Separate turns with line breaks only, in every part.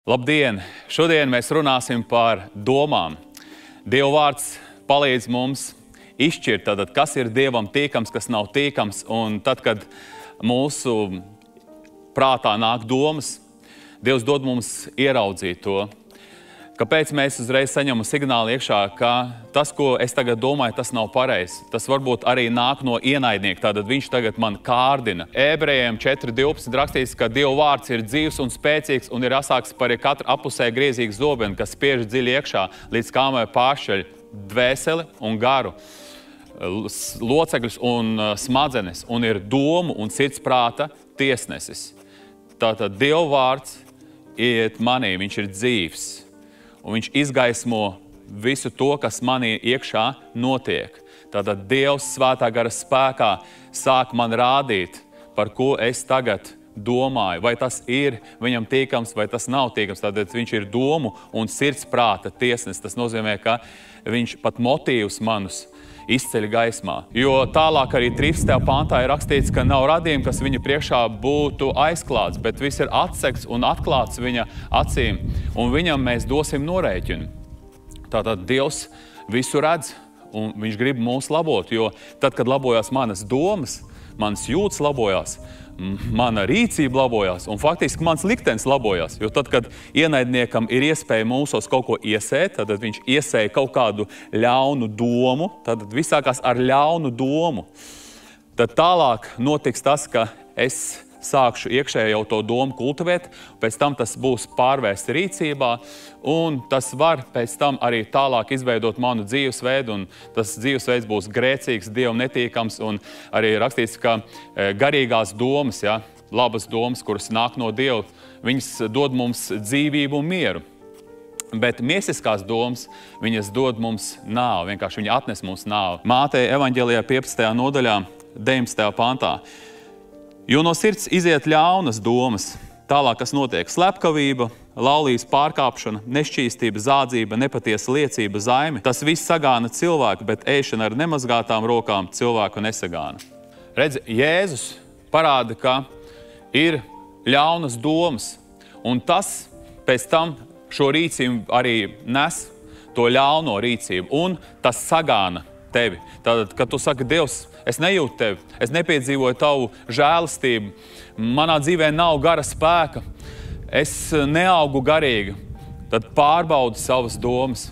Labdien! Šodien mēs runāsim par domām. Dieva vārds palīdz mums izšķirt, tātad, kas ir Dievam tīkams, kas nav tīkams. Un tad, kad mūsu prātā nāk domas, Dievs dod mums ieraudzīt to. Kāpēc mēs uzreiz saņemam signālu iekšā, ka tas, ko es tagad domāju, tas nav pareizs. Tas varbūt arī nāk no ienaidnieka, tātad viņš tagad man kārdina. Ebrejiem 4.12 rakstīts, ka Dieva vārds ir dzīvs un spēcīgs un ir asāks par katru apusē griezīgu zobenu, kas spiež dziļi iekšā, līdz kāmai pāršķeļ dvēseli un garu, locekļus un smadzenes, un ir domu un sirdsprāta tiesnesis. Tātad Dieva vārds iet manī, viņš ir dzīvs. Un viņš izgaismo visu to, kas manī iekšā notiek. Tātad Dievs svētā gara spēkā sāk man rādīt, par ko es tagad domāju. Vai tas ir viņam tīkams, vai tas nav tīkams. Tātad viņš ir domu un sirdsprāta tiesnesis. Tas nozīmē, ka viņš pat motīvus manus izceļ gaismā. Jo tālāk arī 13. pantā ir rakstīts, ka nav radījumi, kas viņa priekšā būtu aizklāts, bet viss ir atsegts un atklāts viņa acīm, un viņam mēs dosim norēķinu. Tātad Dievs visu redz, un viņš grib mūs labot, jo tad, kad labojās manas domas, manas jūtas labojās, mana rīcība labojās, un faktiski mans liktenis labojās. Jo tad, kad ienaidniekam ir iespēja mūsos kaut ko iesēt, tad viņš iesēja kaut kādu ļaunu domu, tad visākās ar ļaunu domu. Tad tālāk notiks tas, ka es sākšu iekšēji jau to domu kultivēt, pēc tam tas būs pārvērsts rīcībā, un tas var pēc tam arī tālāk izveidot manu dzīvesveidu, un tas dzīvesveids būs grēcīgs, Dievam netīkams, un arī rakstīts, ka garīgās domas, ja, labas domas, kuras nāk no Dieva, viņas dod mums dzīvību un mieru. Bet miesiskās domas, viņas dod mums nāvi, vienkārši viņi atnes mums nāvi. Māteja evaņģēlijā 15. nodaļā, 19. pantā. Jo no sirds iziet ļaunas domas, tālāk, kas notiek slepkavība, laulības pārkāpšana, nešķīstība, zādzība, nepatiesa liecība, zaime. Tas viss sagāna cilvēku, bet ēšana ar nemazgātām rokām cilvēku nesagāna. Redzi, Jēzus parāda, ka ir ļaunas domas, un tas pēc tam šo rīcību arī nes to ļauno rīcību, un tas sagāna tevi. Tātad, kad tu saki, Dievs, es nejūtu tevi, es nepiedzīvoju tavu žēlastību, manā dzīvē nav gara spēka, es neaugu garīgi, tad pārbaudi savas domas.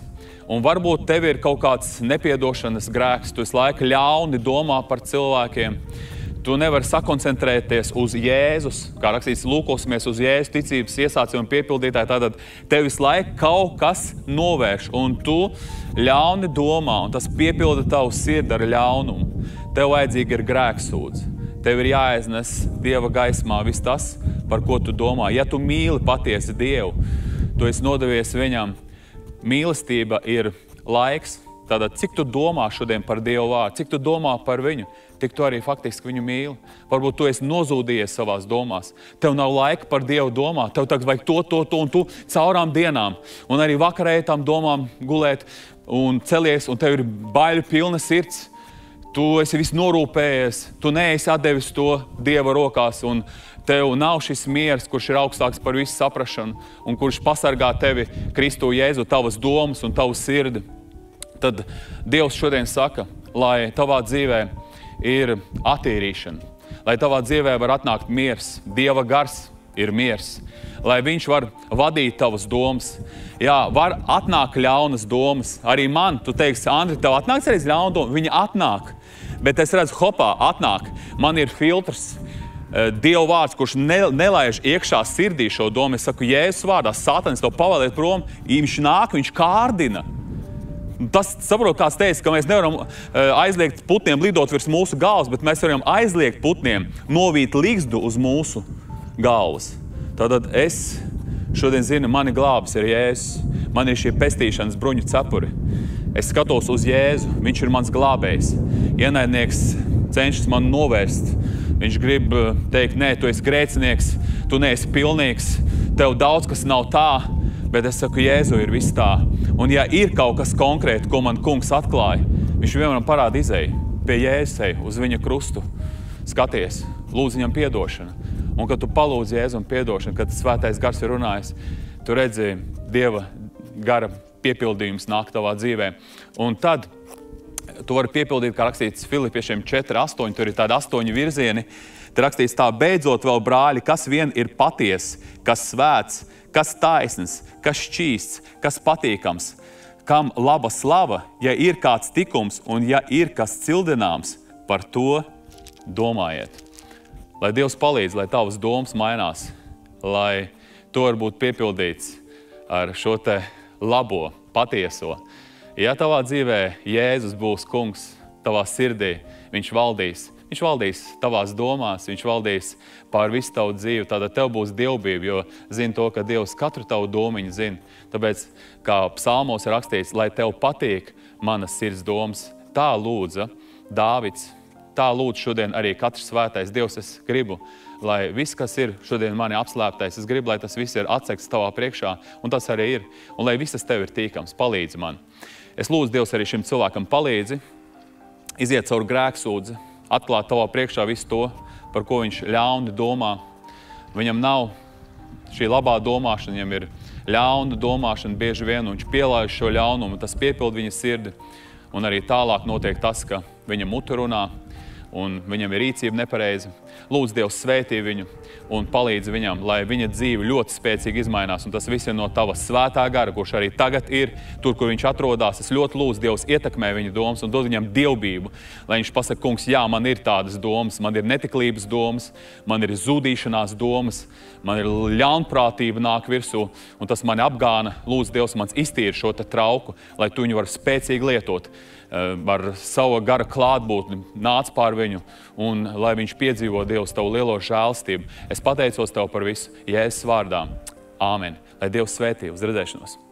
Un varbūt tev ir kaut kāds nepiedošanas grēks, tu visu laiku ļauni domā par cilvēkiem. Tu nevari sakoncentrēties uz Jēzus, kā rakstīts, lūkosimies uz Jēzus ticības iesācēju un piepildītāju, tātad tev visu laiku kaut kas novērš, un tu ļauni domā, un tas piepilda tavu sirdi ar ļaunumu. Tev vajadzīgi ir grēksūdz. Tev ir jāaiznes Dieva gaismā viss tas, par ko tu domā. Ja tu mīli patiesi Dievu, tu esi nodevies viņam. Mīlestība ir laiks. Tātad, cik tu domā šodien par Dievu vārdu, cik tu domā par viņu, tik tu arī faktiski viņu mīli. Varbūt tu esi nozūdījies savās domās. Tev nav laika par Dievu domāt. Tev tagad vajag to, un tu caurām dienām. Un arī vakarēji tām domām gulēt un celies, un tev ir baiļu pilna sirds. Tu esi viss norūpējies, tu neesi atdevis to Dieva rokās, un tev nav šis miers, kurš ir augstāks par visu saprašanu, un kurš pasargā tevi Kristu Jēzu, tavas domas un tavu sirdi. Tad Dievs šodien saka, lai tavā dzīvē ir attīrīšana, lai tavā dzīvē var atnākt miers, Dieva gars ir miers, lai viņš var vadīt tavas domas. Jā, var atnākt ļaunas domas. Arī man, tu teiksi, Andri, tev atnāks arī ļauna doma? Viņa atnāk, bet es redzu, hopā, atnāk. Man ir filtrs, Dieva vārds, kurš nelaiž iekšā sirdī šo domu. Es saku, Jēzus vārdā, Sātanis tev pavēliet prom, viņš nāk, viņš kārdina. Tas, saprot, kāds teica, ka mēs nevaram aizliegt putniem lidot virs mūsu galvas, bet mēs varam aizliegt putniem novīt ligzdu uz mūsu galvas. Tātad es šodien zinu, mani glābis ir Jēzus, man ir šie pestīšanas bruņu cepuri. Es skatos uz Jēzu, viņš ir mans glābējs. Ienaidnieks cenšas man novērst. Viņš grib teikt, nē, tu esi grēcinieks, tu neesi pilnīgs, tev daudz kas nav tā, bet es saku, Jēzu ir viss tā. Un ja ir kaut kas konkrēti, ko man kungs atklāja, viņš vienmēr parāda izēju pie Jēzus, uz viņa krustu. Skaties, lūdz viņam piedošanu. Un kad tu palūdzi Jēzum piedošanu, kad svētais gars ir runājis, tu redzi Dieva gara piepildījums nāk tavā dzīvē. Un tad tu vari piepildīt, kā rakstīts Filipiešiem 4:8, tur ir tādi 8 virzieni. Te rakstīts tā: beidzot vēl, brāļi, kas vien ir paties, kas svēts, kas taisns, kas šķīsts, kas patīkams, kam laba slava, ja ir kāds tikums un ja ir kas cildināms, par to domājiet. Lai Dievs palīdz, lai tavas domas mainās, lai to var būt piepildīts ar šo te labo, patieso. Ja tavā dzīvē Jēzus būs kungs, tavā sirdī, viņš valdīs tavās domās, viņš valdīs pār visu tavu dzīvi, tātad tev būs dievbība, jo zini to, ka Dievs katru tavu domiņu zina. Tāpēc, kā psalmos ir rakstīts, lai tev patīk manas sirds domas, tā lūdza Dāvids, tā lūdz šodien arī katrs svētais. Dievs, es gribu, lai viss, kas ir šodien mani apslēptais, es gribu, lai tas viss ir atsekts tavā priekšā, un tas arī ir, un lai viss tev ir tīkams, palīdzi man. Es lūdzu, Dievs, arī šim cilvēkam palīdzi, iziet caur grēksūdzi, atklāt tavā priekšā visu to, par ko viņš ļauni domā. Viņam nav šī labā domāšana, viņam ir ļauna domāšana bieži vien, un viņš pielaiž šo ļaunumu, tas piepild viņa sirdi, un arī tālāk notiek tas, ka viņa muta runā, un viņam ir rīcība nepareiza. Lūdzu, Dievs, svētī viņu un palīdzi viņam, lai viņa dzīve ļoti spēcīgi izmainās, un tas viss ir no tava svētā gara, kurš arī tagad ir tur, kur viņš atrodas. Es ļoti lūdzu, Dievs, ietekmē viņa domas un dod viņam dievbību, lai viņš pasaka, kungs, jā, man ir tādas domas, man ir netiklības domas, man ir zudīšanās domas, man ir ļaunprātība nāk virsū, un tas mani apgāna. Lūdzu, Dievs, mans iztīri šo te trauku, lai tu viņu var spēcīgi lietot. Ar savu gara klātbūtni nāc pār viņu, un lai viņš piedzīvo, Dievs, tavu lielo žēlstību. Es pateicos tev par visu Jēzus vārdā. Āmen. Lai Dievs svētī, uz redzēšanos.